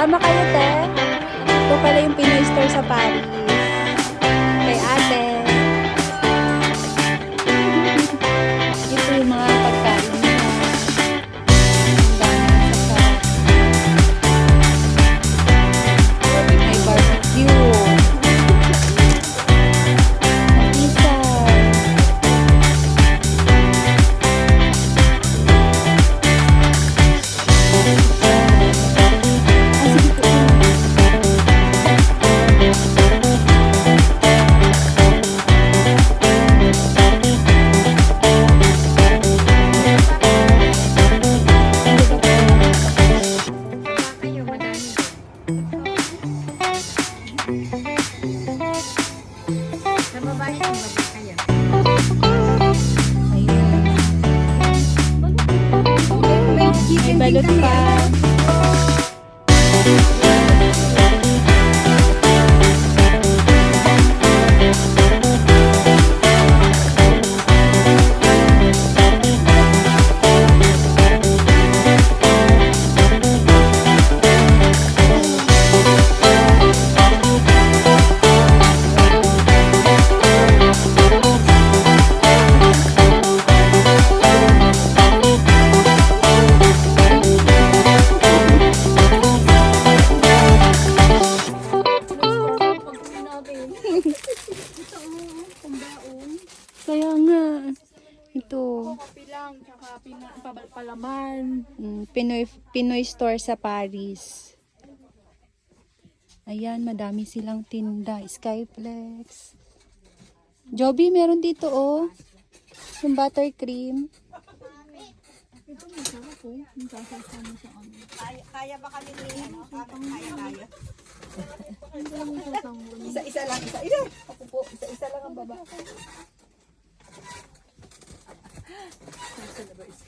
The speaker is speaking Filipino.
Sama kayo, te. Ito pala yung Pinoy store sa Paris. Kay ate. Ito yung mga pagkain nila. May barbecue. May balot pa. Kaya nga. Ito. Kape lang, tsaka palaman. Pinoy store sa Paris. Ayan, madami silang tinda. Skyflex. Joby, meron dito oh. Yung buttercream. Ito may sarap oh. Yung sasasama sa ano. Kaya ba kami ni ano? Kaya. Ang daming sasama. Isa-isa lang. Isa-isa lang ang baba. Sasama ba is